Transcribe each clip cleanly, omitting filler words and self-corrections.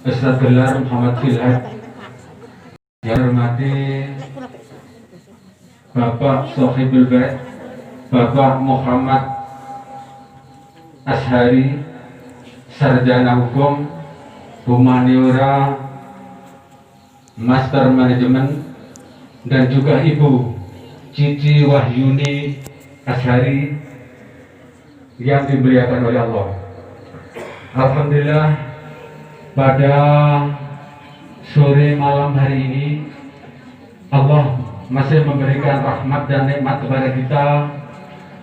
Ustadz Gelar Muhammad Filhad, yang hormati Bapak Sohibul Bait, Bapak Muhammad Ashari, Sarjana Hukum, Humaniora, Master Manajemen, dan juga Ibu Cici Wahyuni Ashari yang dimuliakan oleh Allah. Alhamdulillah, pada sore malam hari ini Allah masih memberikan rahmat dan nikmat kepada kita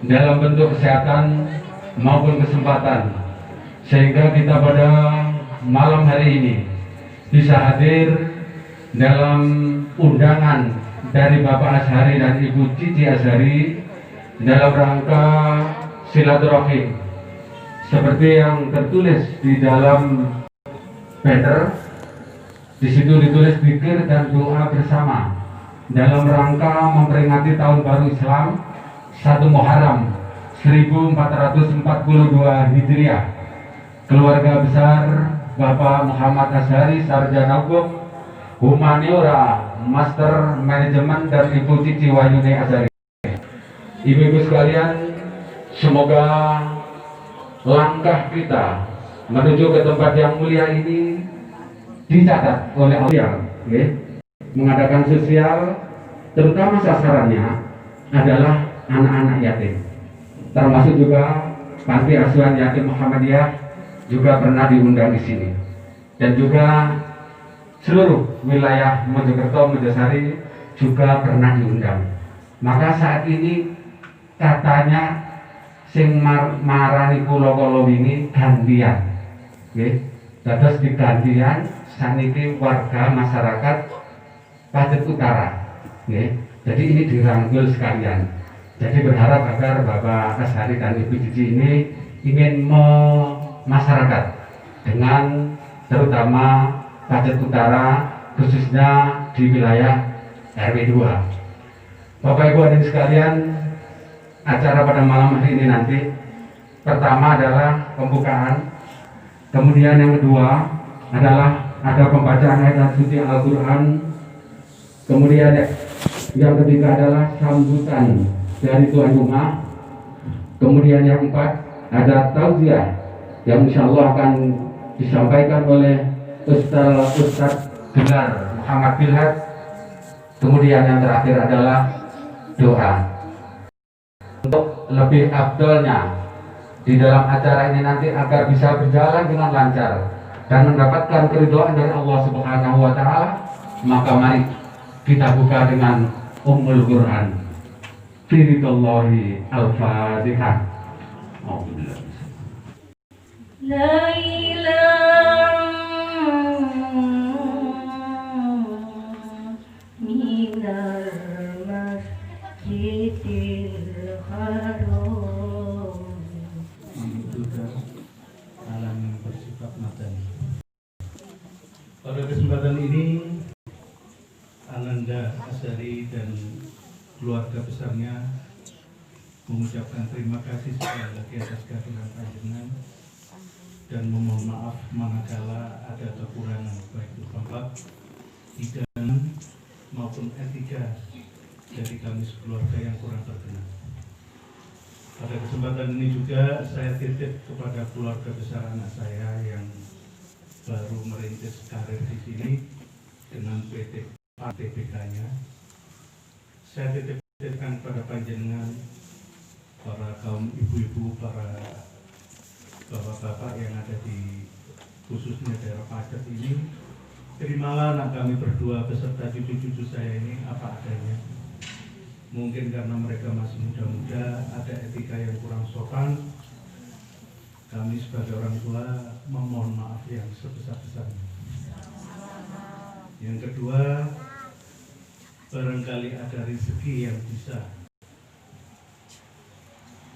dalam bentuk kesehatan maupun kesempatan, sehingga kita pada malam hari ini bisa hadir dalam undangan dari Bapak Ashari dan Ibu Cici Ashari dalam rangka silaturahim seperti yang tertulis di dalam banner. Di situ ditulis zikir dan doa bersama dalam rangka memperingati tahun baru Islam 1 Muharram 1442 Hijriah. Keluarga besar Bapak Muhammad Ashari, Sarjana Hukum, Humaniora, Master Manajemen, dan Ibu Cici Wahyuni Ashari. Ibu-ibu sekalian, semoga langkah kita menuju ke tempat yang mulia ini dicatat oleh Allah. Mengadakan sosial, terutama sasarannya adalah anak-anak yatim, termasuk juga panti asuhan yatim Muhammadiyah juga pernah diundang di sini, dan juga seluruh wilayah Mojokerto, Mojosari juga pernah diundang. Maka saat ini katanya sing marani pulau ini gantian, terus digantian saniki warga masyarakat Pacet Utara, jadi ini dirangkul sekalian. Jadi berharap agar Bapak Ashari dan Ibu Cici ini ingin masyarakat dengan terutama Pacet Utara, khususnya di wilayah RW 2. Bapak Ibu hadirin sekalian, acara pada malam hari ini nanti pertama adalah pembukaan, kemudian yang kedua adalah ada pembacaan ayat suci Al-Quran, kemudian yang ketiga adalah sambutan dari tuan rumah, kemudian yang keempat ada tausiah yang insya Allah akan disampaikan oleh Ustadz Gelar Muhammad Filhad, kemudian yang terakhir adalah doa. Untuk lebih afdolnya di dalam acara ini nanti agar bisa berjalan dengan lancar dan mendapatkan keridhaan dari Allah Subhanahu wa Ta'ala, maka mari kita buka dengan Ummul Quran. Firidallahi Al-Fatihah. La ilaha minal masjidil haram. Alam yang bersifat madani. Pada kesempatan ini Ananda Ashari dan keluarga besarnya mengucapkan terima kasih sekali lagi atas kehadiran panjenengan dan memohon maaf manakala ada kekurangan baik itu tempat, hidangan maupun etika dari kami sekeluarga yang kurang berkenan. Pada kesempatan ini juga saya titip kepada keluarga besar anak saya yang baru merintis karir di sini dengan PT TBK-nya. Saya titipkan kepada panjenengan, para kaum ibu-ibu, para bapak-bapak yang ada di khususnya daerah Pacet ini, terimalah anak kami berdua beserta cucu-cucu saya ini apa adanya. Mungkin karena mereka masih muda-muda, ada etika yang kurang sopan, kami sebagai orang tua memohon maaf yang sebesar-besarnya. Yang kedua, barangkali ada rezeki yang bisa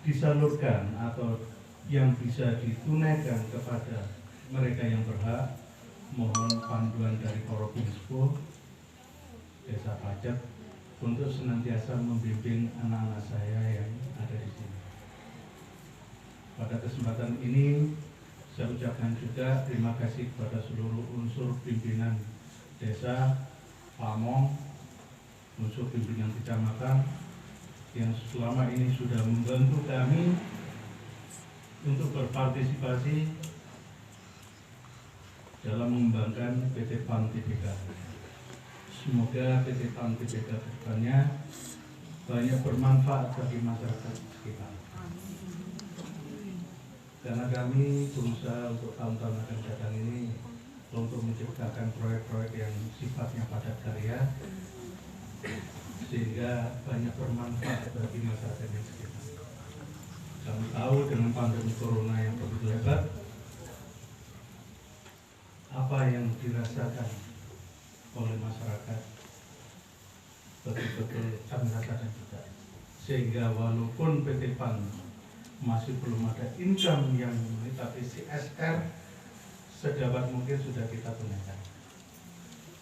disalurkan atau yang bisa ditunaikan kepada mereka yang berhak, mohon panduan dari Korobinsko Desa Pacet untuk senantiasa membimbing anak-anak saya yang ada di sini. Pada kesempatan ini Saya ucapkan juga terima kasih kepada seluruh unsur pimpinan desa, pamong, unsur pimpinan kecamatan yang selama ini sudah membantu kami untuk berpartisipasi dalam mengembangkan PT PAN Tbk. Semoga PT PAN Tbk ke depannya banyak bermanfaat bagi masyarakat sekitar. Karena kami berusaha untuk tahun-tahun akan datang ini untuk menciptakan proyek-proyek yang sifatnya padat karya sehingga banyak bermanfaat bagi masyarakat yang sekitar. Kami tahu dengan pandemi corona yang begitu hebat, apa yang dirasakan oleh masyarakat betul-betul kami rasakan juga. Sehingga walaupun PT PAN masih belum ada income yang tapi CSR sedapat mungkin sudah kita tunaikan.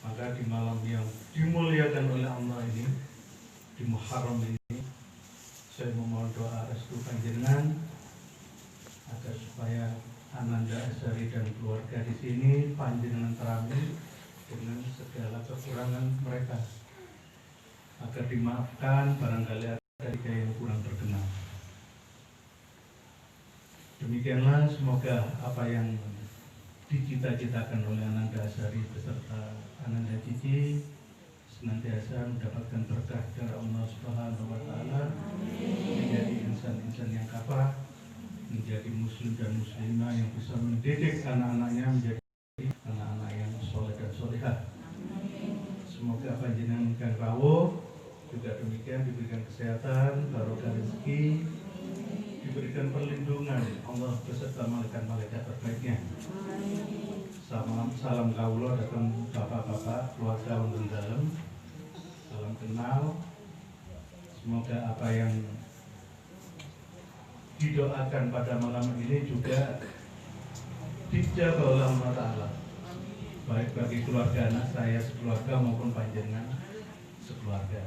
Maka di malam yang dimuliakan oleh Allah ini, di Muharram ini, saya memohon doa restu panjenengan agar supaya Ananda Asyari dan keluarga di sini panjenengan terami dengan segala kekurangan mereka, agar dimaafkan barangkali ada yang kurang berkenan. Demikianlah semoga apa yang dicita-citakan oleh Ananda Asyari beserta Ananda Cici senantiasa mendapatkan berkah dari Allah Subhanahu wa Ta'ala, menjadi insan-insan yang kafah, menjadi muslim dan muslimah yang bisa mendidik anak-anaknya menjadi anak-anak yang soleh dan solehah. Semoga panjenengan ingkang rawuh juga demikian diberikan kesehatan, barokah rezeki, diberikan perlindungan Allah beserta malaikat-malaikat terbaiknya. Salam kawula datang bapak-bapak, keluarga wonten dalem. Salam kenal. Semoga apa yang didoakan pada malam ini juga dijabah oleh Allah Ta'ala, baik bagi keluarga anak saya sekeluarga maupun panjenengan sekeluarga.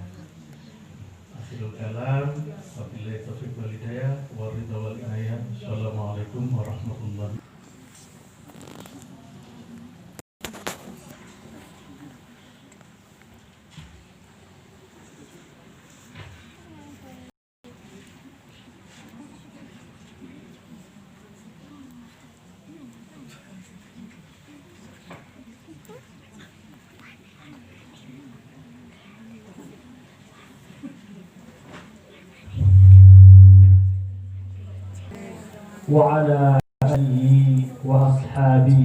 Akhirul kalam, wabillahi taufiq wal hidayah, waridha wal inayah. Assalamualaikum warahmatullahi wabarakatuh. وعلى آله وأصحابه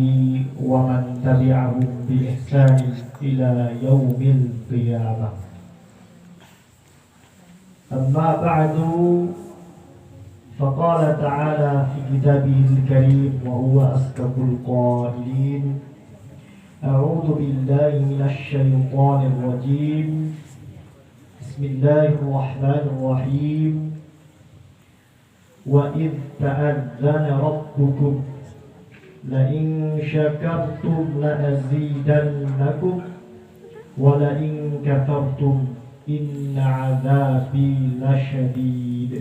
ومن تبعهم بإحسان إلى يوم القيامة. أما بعد، فقال تعالى في كتابه الكريم وهو أصدق القائلين: أعوذ بالله من الشيطان الرجيم، بسم الله الرحمن الرحيم. وَإِذْ تَأَذَّنَ رَبُّكُمْ لَئِنْ شَكَرْتُمْ لَأَزِيدَنَّكُمْ وَلَئِنْ كَفَرْتُمْ إِنَّ عَذَابِي لَشَدِيدٌ.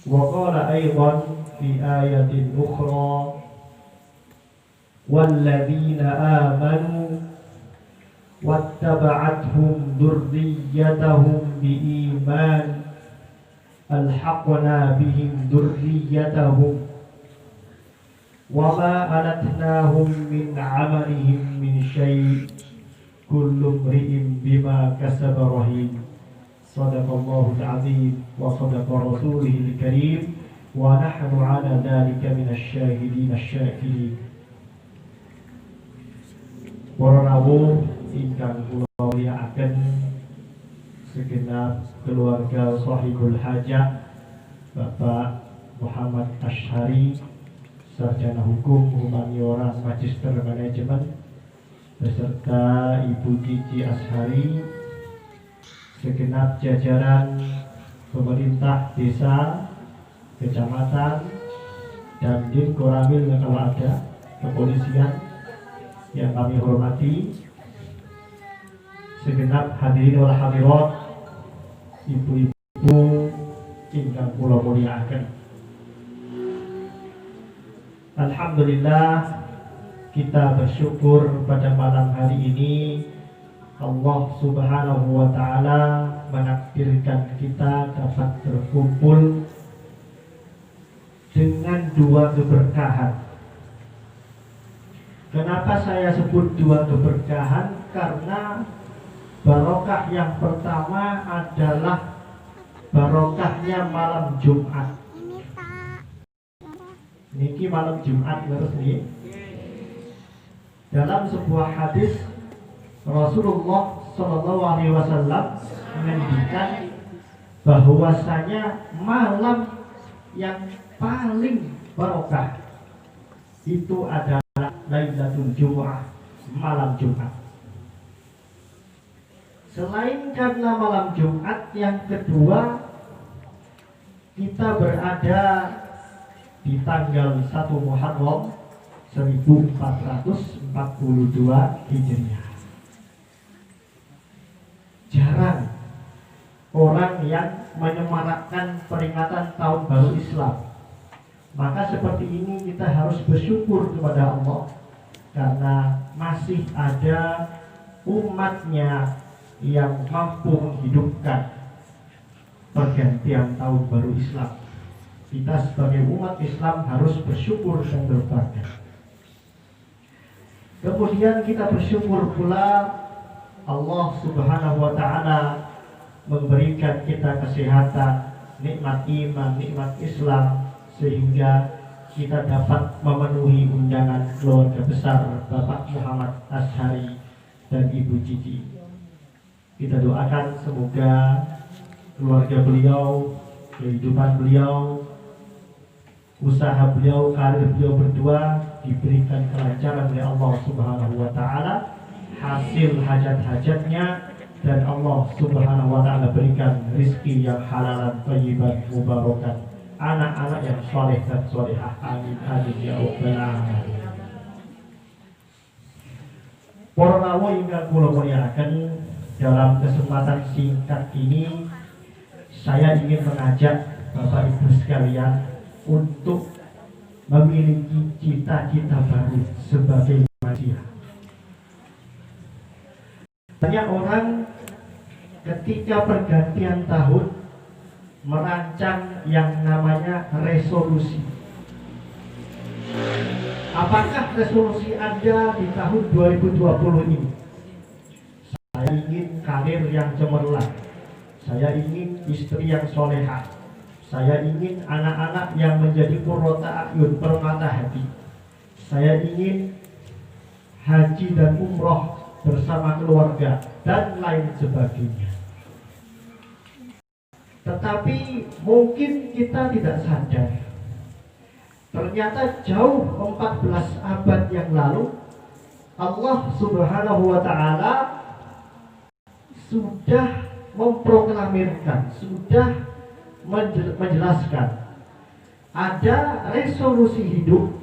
وقال أيضا في آية أخرى: وَالَّذِينَ آمَنُوا وَاتَّبَعَتْهُمْ ذُرِّيَّتُهُمْ بِإِيمَانٍ ألحقنا بهم ذريتهم وما ألتناهم من عملهم من شيء كل امرئ بما كسب رهين. صدق الله العظيم وصدق رسوله الكريم ونحن على ذلك من الشاهدين الشاكرين. Para rawuh ingkang kula mulyakaken, segenap keluarga Sahibul Hajah, Bapak Muhammad Asyari, sarjana hukum humaniora magister manajemen, beserta Ibu Cici Asyari, segenap jajaran pemerintah desa, kecamatan, dan Dim Koramil kalau ada, kepolisian yang kami hormati, segenap hadirin wal hadirat, ibu-ibu ingkang kula mulyakaken. Alhamdulillah, kita bersyukur pada malam hari ini Allah Subhanahu wa Ta'ala menakdirkan kita dapat berkumpul dengan dua keberkahan. Kenapa saya sebut dua keberkahan? Karena barokah yang pertama adalah barokahnya malam Jumat. Niki malam Jumat terus nih. Dalam sebuah hadis Rasulullah Shallallahu Alaihi Wasallam mengendikan bahwasanya malam yang paling barokah itu adalah Lailatul Jumu'ah, malam Jumat. Selain karena malam Jumat, yang kedua kita berada di tanggal 1 Muharram 1442 Hijriah. Jarang orang yang menyemarakkan peringatan tahun baru Islam. Maka seperti ini kita harus bersyukur kepada Allah karena masih ada umatnya yang mampu menghidupkan pergantian tahun baru Islam. Kita sebagai umat Islam harus bersyukur dan berbangga. Kemudian kita bersyukur pula Allah Subhanahu wa Ta'ala memberikan kita kesehatan, nikmat iman, nikmat Islam, sehingga kita dapat memenuhi undangan keluarga besar Bapak Muhammad Ashari dan Ibu Cici. Kita doakan semoga keluarga beliau, kehidupan beliau, usaha beliau, karir beliau berdua diberikan kelancaran oleh Allah Subhanahu wa Ta'ala, hasil hajat-hajatnya, dan Allah Subhanahu wa Ta'ala berikan rizki yang halalan, thayyiban, mubarakan, anak-anak yang soleh dan solehah. Amin amin ya rabbal alamin. Para rawuh ingkang kula mulyakaken, dalam kesempatan singkat ini saya ingin mengajak Bapak Ibu sekalian untuk memiliki cita-cita baru sebagai manusia. Banyak orang ketika pergantian tahun merancang yang namanya resolusi. Apakah resolusi Anda di tahun 2020 ini? Saya ingin karir yang cemerlang, saya ingin istri yang solehah, saya ingin anak-anak yang menjadi qurrata a'yun, permata hati, saya ingin haji dan umroh bersama keluarga, dan lain sebagainya. Tetapi mungkin kita tidak sadar, ternyata jauh 14 abad yang lalu Allah Subhanahu wa Ta'ala sudah memproklamirkan, sudah menjelaskan ada resolusi hidup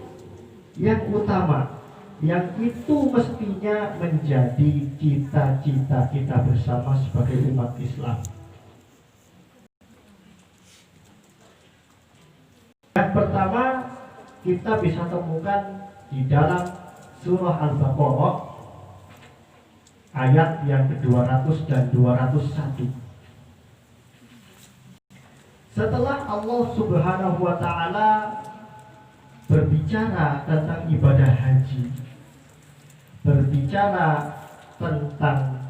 yang utama, yang itu mestinya menjadi cita-cita kita bersama sebagai umat Islam. Yang pertama kita bisa temukan di dalam surah Al-Baqarah ayat yang ke-200 dan 201. Setelah Allah Subhanahu wa Ta'ala berbicara tentang ibadah haji, berbicara tentang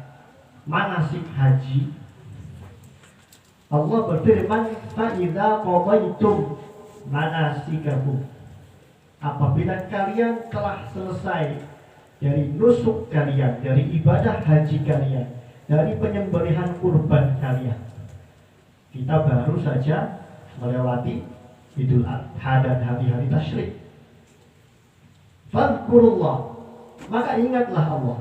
manasik haji, Allah berfirman, "Fa'idza qadaitum manasikakum." Apabila kalian telah selesai dari nusuk kalian, dari ibadah haji kalian, dari penyembelihan kurban kalian. Kita baru saja melewati Idul Adha dan hari-hari tasyrik. Fadhkurullah, maka ingatlah Allah.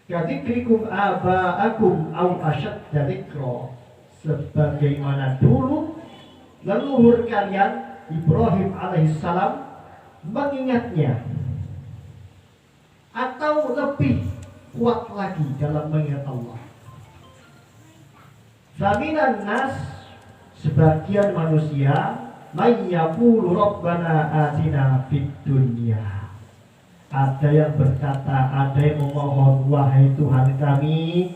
Kadzikrikum aba'akum au asyadda dzikra, sebagaimana dulu leluhur kalian Ibrahim alaihissalam mengingatnya, atau lebih kuat lagi dalam mengingat Allah. Faminan nas, sebagian manusia may yaqulu rabbana atina fid dunya. Ada yang berkata, ada yang memohon, wahai Tuhan kami,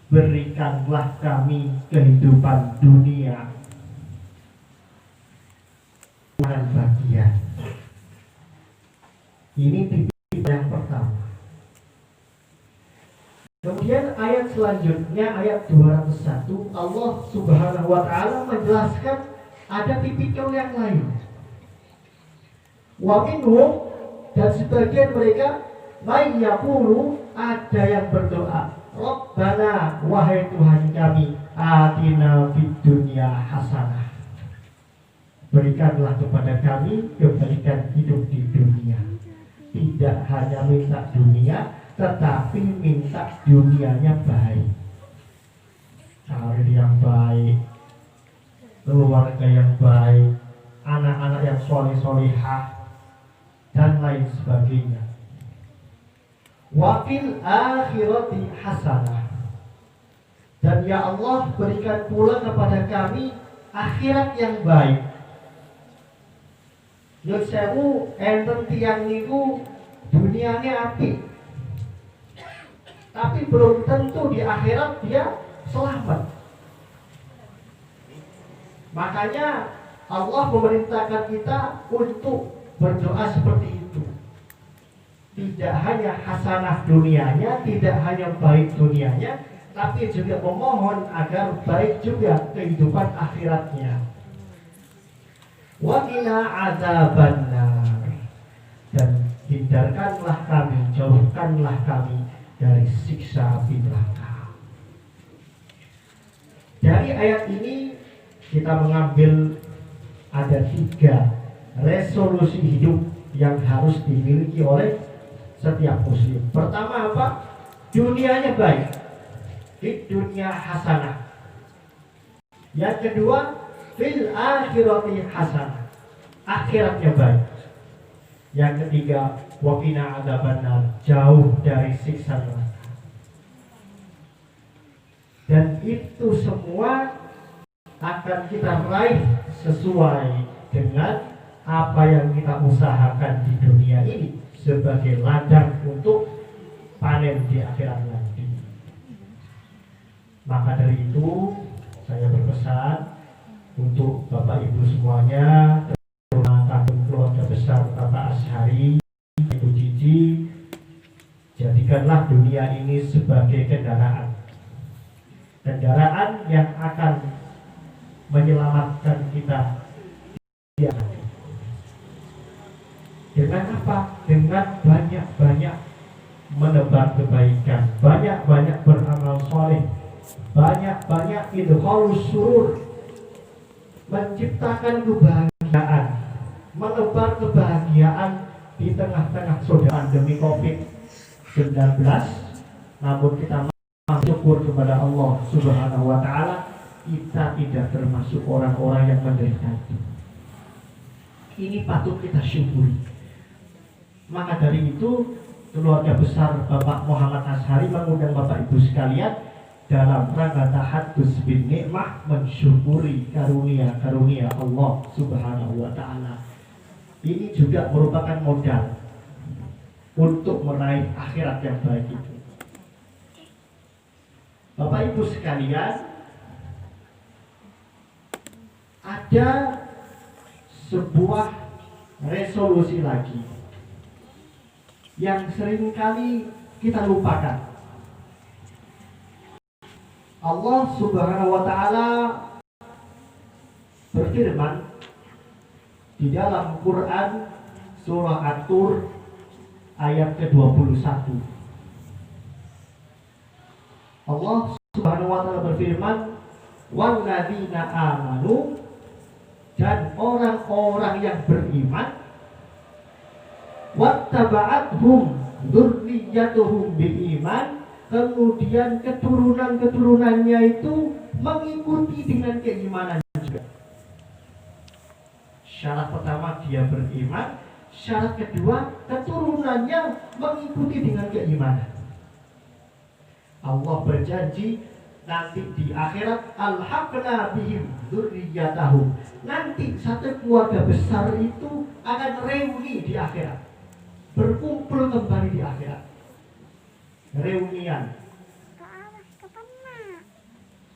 berikanlah kami kehidupan dunia dengan bagian. Ini titik yang pertama. Kemudian ayat selanjutnya, ayat 201, Allah Subhanahu wa Ta'ala menjelaskan ada tipikal yang lain. Wa minhum, dan sebagian mereka, may yaqulu, ada yang berdoa, Rabbana, wahai Tuhan kami, atina fid dunya hasanah. Berikanlah kepada kami kebaikan hidup di dunia. Tidak hanya minta dunia, tetapi minta dunianya baik. Karir yang baik, keluarga yang baik, anak-anak yang soleh-solehah, dan lain sebagainya. Wa fil akhirati hasanah. Dan ya Allah, berikan pula kepada kami akhirat yang baik. Nyun sewu enten tiyang niku duniane apik, tapi belum tentu di akhirat dia selamat. Makanya Allah memerintahkan kita untuk berdoa seperti itu. Tidak hanya hasanah dunianya, tidak hanya baik dunianya, tapi juga memohon agar baik juga kehidupan akhiratnya. Wa qina adzabannar, dan hindarkanlah kami, jauhkanlah kami dari siksa api neraka. Dari ayat ini kita mengambil ada 3 resolusi hidup yang harus dimiliki oleh setiap muslim. Pertama apa? Dunianya baik, di dunia hasanah. Yang kedua, fil akhirati hasanah, akhiratnya baik. Yang ketiga, wa qina adzabannar, jauh dari siksa neraka. Dan itu semua akan kita raih sesuai dengan apa yang kita usahakan di dunia ini sebagai ladang untuk panen di akhirat nanti. Maka dari itu saya berpesan untuk Bapak Ibu semuanya, terutama keluarga besar Bapak Asyhari, Ibu Cici, jadikanlah dunia ini sebagai kendaraan yang akan menyelamatkan kita di akhirat. Dengan apa? Dengan banyak-banyak menebar kebaikan, banyak-banyak beramal soleh, banyak-banyak idkhalus surur, menciptakan kebahagiaan, menebar kebahagiaan di tengah-tengah saudara pandemi COVID-19. Namun kita bersyukur kepada Allah Subhanahu wa Ta'ala, kita tidak termasuk orang-orang yang menderita itu. Ini patut kita syukuri. Maka dari itu, keluarga besar Bapak Muhammad Asyhari mengundang Bapak Ibu sekalian dalam rangka tahaddus bin nikmah, mensyukuri karunia-karunia Allah Subhanahu wa Ta'ala. Ini juga merupakan modal untuk meraih akhirat yang baik itu. Bapak Ibu sekalian, ada sebuah resolusi lagi yang seringkali kita lupakan. Allah Subhanahu wa Ta'ala berfirman di dalam Quran surah At-Tur ayat ke-21. Allah Subhanahu wa Ta'ala berfirman, walladzina amanu, dan orang-orang yang beriman, wattaba'athum dzurriyyatuhum biiman, kemudian keturunan-keturunannya itu mengikuti dengan keimanan juga. Syarat pertama dia beriman, syarat kedua keturunannya mengikuti dengan keimanan. Allah berjanji nanti di akhirat alhaqna bihim dzurriyyatahum. Nanti satu keluarga besar itu akan reuni di akhirat, berkumpul kembali di akhirat, reunian.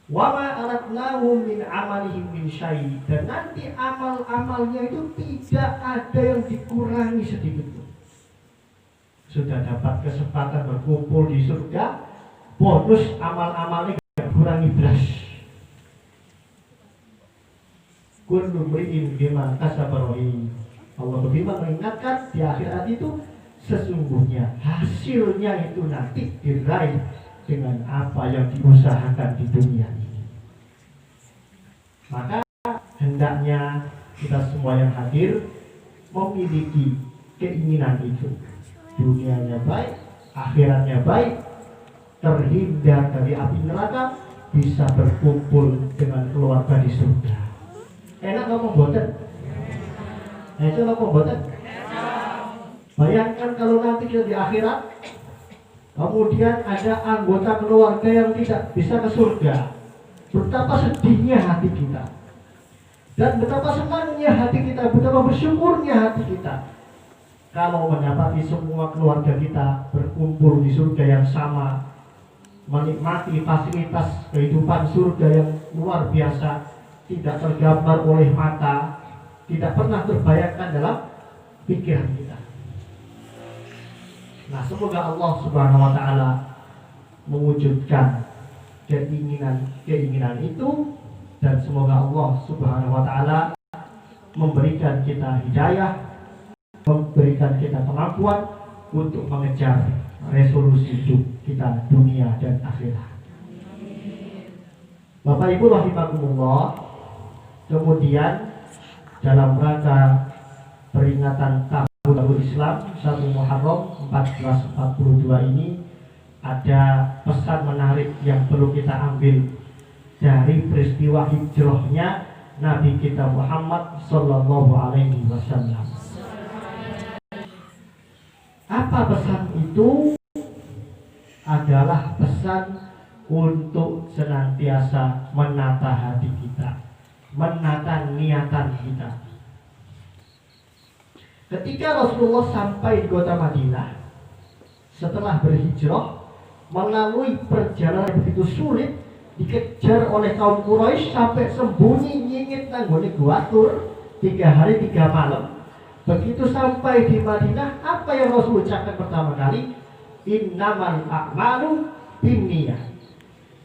Wa ma aratnahum min amalihim min syai', dan nanti amal-amalnya itu tidak ada yang dikurangi sedikit pun. Sudah dapat kesempatan berkumpul di surga, bonus amal-amalnya tidak kurangi belas. Kullu mri'in bima kasaba rahin. Allah berfirman mengingatkan di akhirat itu sesungguhnya hasilnya itu nanti diraih dengan apa yang diusahakan di dunia ini. Maka hendaknya kita semua yang hadir memiliki keinginan itu. Dunianya baik, akhiratnya baik, terhindar dari api neraka, bisa berkumpul dengan keluarga di surga. Enak ngomong boten? Itu ngomong boten? Bayangkan kalau nanti kita di akhirat, kemudian ada anggota keluarga yang tidak bisa ke surga. Betapa sedihnya hati kita, dan betapa senangnya hati kita, betapa bersyukurnya hati kita kalau mendapati semua keluarga kita berkumpul di surga yang sama, menikmati fasilitas kehidupan surga yang luar biasa, tidak tergambar oleh mata, tidak pernah terbayangkan dalam pikiran kita. Nah, semoga Allah Subhanahu wa taala mewujudkan keinginan itu, dan semoga Allah Subhanahu wa taala memberikan kita hidayah, memberikan kita kemampuan untuk mengejar resolusi hidup kita dunia dan akhirat. Bapak Ibu rahimakumullah, kemudian dalam rangka peringatan tahun baru Islam 1 Muharram 1442 ini ada pesan menarik yang perlu kita ambil dari peristiwa hijrahnya Nabi kita Muhammad Sallallahu Alaihi Wasallam. Apa pesan itu? Adalah pesan untuk senantiasa menata hati kita, menata niatan kita. Ketika Rasulullah sampai di kota Madinah setelah berhijrah, melalui perjalanan yang begitu sulit, dikejar oleh kaum Quraisy sampai sembunyi nyingit nanggone gua Tur 3 hari 3 malam. Begitu sampai di Madinah, apa yang Rasul ucapkan pertama kali? Innamal a'malu binniyah.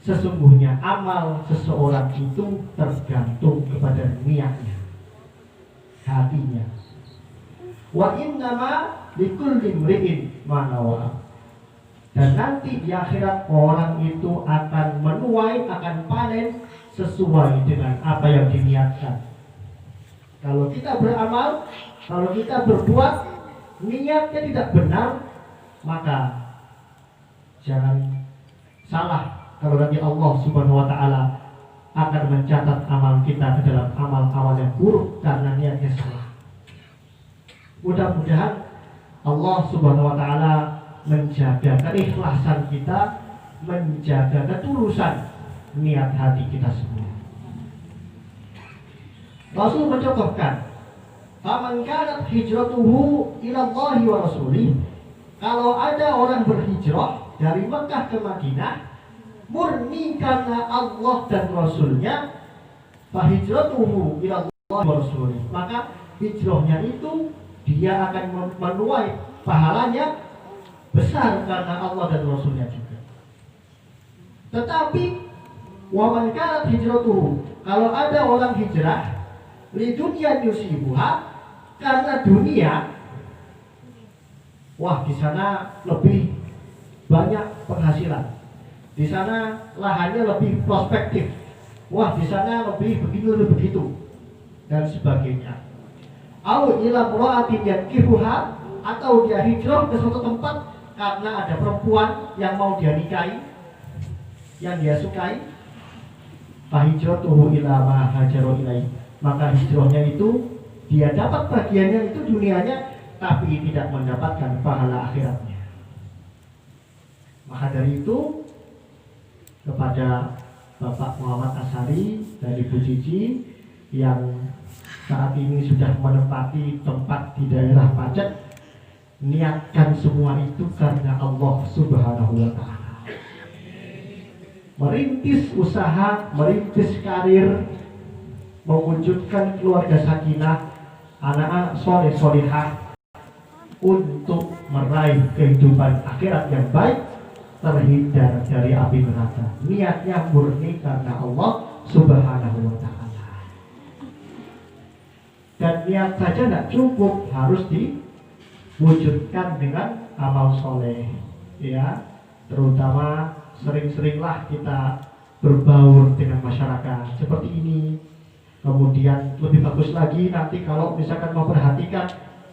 Sesungguhnya amal seseorang itu tergantung kepada niatnya, hatinya. Wa innama likulli imri'in ma nawa. Dan nanti di akhirat orang itu akan menuai, akan panen sesuai dengan apa yang diniatkan. Kalau kita beramal, kalau kita berbuat, niatnya tidak benar, maka jangan salah kalau nanti Allah Subhanahu wa taala akan mencatat amal kita ke dalam amal-amal yang buruk karena niatnya salah. Mudah-mudahan Allah Subhanahu wa taala menjaga keikhlasan kita, menjaga ketulusan niat hati kita semua. Rasul mencontohkan, "Faman kanat hijratuhu ila Allah wa rasulih." Kalau ada orang berhijrah dari Mekah ke Madinah murni karena Allah dan Rasulnya, fahijratuhu ila Allah wa rasulih, maka hijrahnya itu dia akan menuai pahalanya besar karena Allah dan Rasulnya juga. Tetapi waman kanat hijratuhu, kalau ada orang hijrah li dunya yusibuha, karena dunia, wah di sana lebih banyak penghasilan, di sana lahannya lebih prospektif, wah di sana lebih begini lebih begitu dan sebagainya. Au ila mura'atin yankihuha, atau dia hijrah ke suatu tempat karena ada perempuan yang mau dia nikahi, yang dia sukai. Fahijratuhu ila ma hajaru ilaihi, maka hijrahnya itu dia dapat bagiannya itu dunianya, tapi tidak mendapatkan pahala akhiratnya. Maka dari itu, kepada Bapak Muhammad Ashari dan Ibu Cici yang saat ini sudah menempati tempat di daerah Pacet. Niatkan semua itu karena Allah Subhanahu wa Ta'ala. Merintis usaha, merintis karir, mewujudkan keluarga sakinah, anak-anak soleh solehah untuk meraih kehidupan akhirat yang baik, terhindar dari api neraka. Niatnya murni karena Allah Subhanahu wa Ta'ala. Dan niat saja tidak cukup, harus diwujudkan dengan amal soleh, ya. Terutama sering-seringlah kita berbaur dengan masyarakat seperti ini. Kemudian lebih bagus lagi nanti kalau misalkan memperhatikan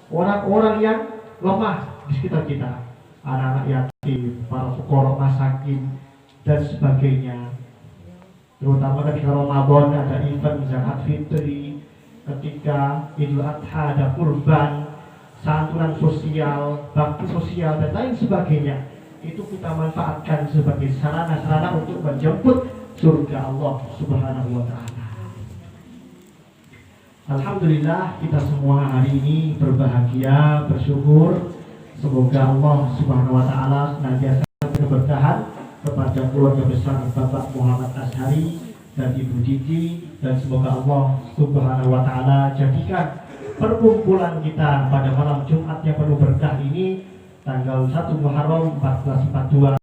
orang-orang yang lemah di sekitar kita, anak-anak yatim, para fuqara masakin dan sebagainya. Terutama ketika Ramadan ada event zakat fitri, ketika Idul Adha ada kurban, santunan sosial, bakti sosial dan lain sebagainya. Itu kita manfaatkan sebagai sarana-sarana untuk menjemput surga Allah Subhanahu wa Ta'ala. Alhamdulillah kita semua hari ini berbahagia, bersyukur. Semoga Allah Subhanahu wa Ta'ala senantiasa keberkahan kepada keluarga besar Bapak Muhammad Ashari dan Ibu Cici, dan semoga Allah Subhanahu wa Ta'ala jadikan perkumpulan kita pada malam Jumat yang penuh berkah ini, tanggal 1 Muharram 1442